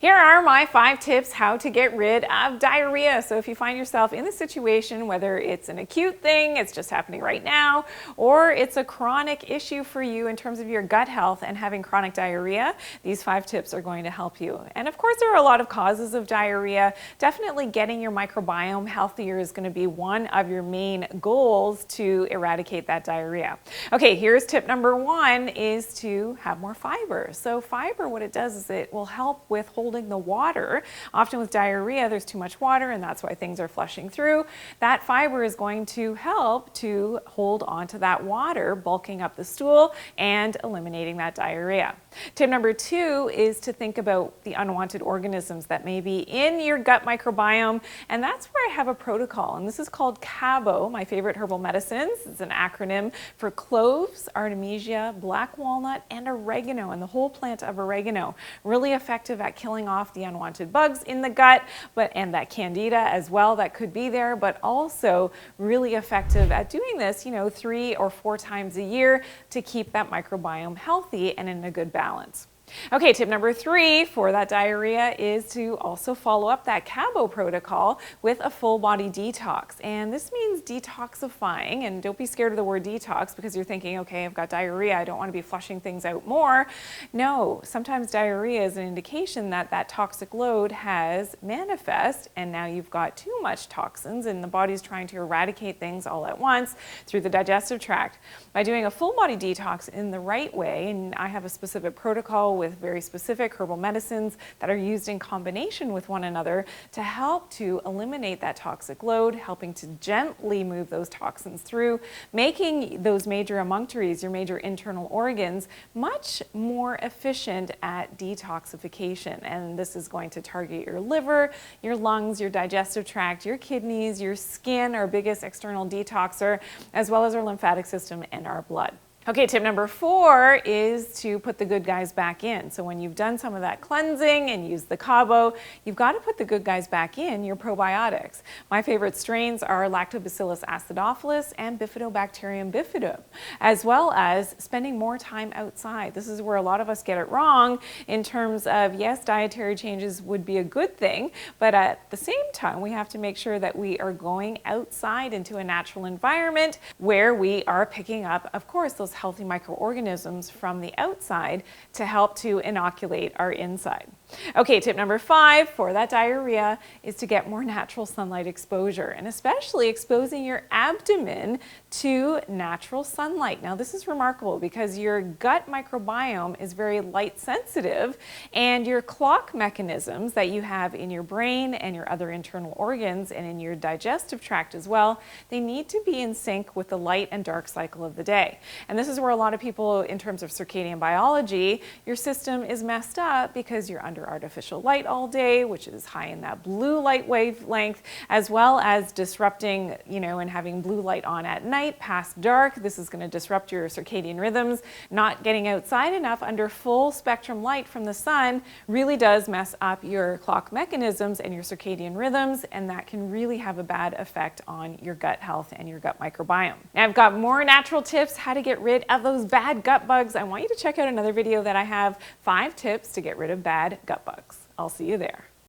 Here are my 5 tips how to get rid of diarrhea. So if you find yourself in this situation, whether it's an acute thing, it's just happening right now, or it's a chronic issue for you in terms of your gut health and having chronic diarrhea, these 5 tips are going to help you. And of course, there are a lot of causes of diarrhea. Definitely getting your microbiome healthier is going to be one of your main goals to eradicate that diarrhea. Okay, here's tip number 1 is to have more fiber. So fiber, what it does is it will help with holding the water. Often with diarrhea, there's too much water and that's why things are flushing through. That fiber is going to help to hold onto that water, bulking up the stool and eliminating that diarrhea. Tip number 2 is to think about the unwanted organisms that may be in your gut microbiome, and that's where I have a protocol, and this is called CABO, my favorite herbal medicines. It's an acronym for cloves, artemisia, black walnut, and oregano, and the whole plant of oregano. Really effective at killing off the unwanted bugs in the gut, and that candida as well that could be there, but also really effective at doing this, 3 or 4 times a year to keep that microbiome healthy and in a good balance. Okay, tip number 3 for that diarrhea is to also follow up that CABO protocol with a full body detox. And this means detoxifying, and don't be scared of the word detox because you're thinking, okay, I've got diarrhea, I don't want to be flushing things out more. No, sometimes diarrhea is an indication that that toxic load has manifest and now you've got too much toxins and the body's trying to eradicate things all at once through the digestive tract. By doing a full body detox in the right way, and I have a specific protocol with very specific herbal medicines that are used in combination with one another to help to eliminate that toxic load, helping to gently move those toxins through, making those major emunctories, your major internal organs, much more efficient at detoxification. And this is going to target your liver, your lungs, your digestive tract, your kidneys, your skin, our biggest external detoxer, as well as our lymphatic system and our blood. Okay, tip number 4 is to put the good guys back in. So when you've done some of that cleansing and used the CABO, you've got to put the good guys back in, your probiotics. My favorite strains are Lactobacillus acidophilus and Bifidobacterium bifidum, as well as spending more time outside. This is where a lot of us get it wrong in terms of, yes, dietary changes would be a good thing, but at the same time, we have to make sure that we are going outside into a natural environment where we are picking up, of course, those healthy microorganisms from the outside to help to inoculate our inside. Okay, tip number 5 for that diarrhea is to get more natural sunlight exposure, and especially exposing your abdomen to natural sunlight. Now this is remarkable because your gut microbiome is very light sensitive, and your clock mechanisms that you have in your brain and your other internal organs and in your digestive tract as well, they need to be in sync with the light and dark cycle of the day. And this is where a lot of people, in terms of circadian biology, your system is messed up because you're under artificial light all day, which is high in that blue light wavelength, as well as disrupting, and having blue light on at night past dark. This is going to disrupt your circadian rhythms. Not getting outside enough under full spectrum light from the sun really does mess up your clock mechanisms and your circadian rhythms, and that can really have a bad effect on your gut health and your gut microbiome. Now, I've got more natural tips how to get rid of those bad gut bugs. I want you to check out another video that I have 5 tips to get rid of bad gut bugs. I'll see you there.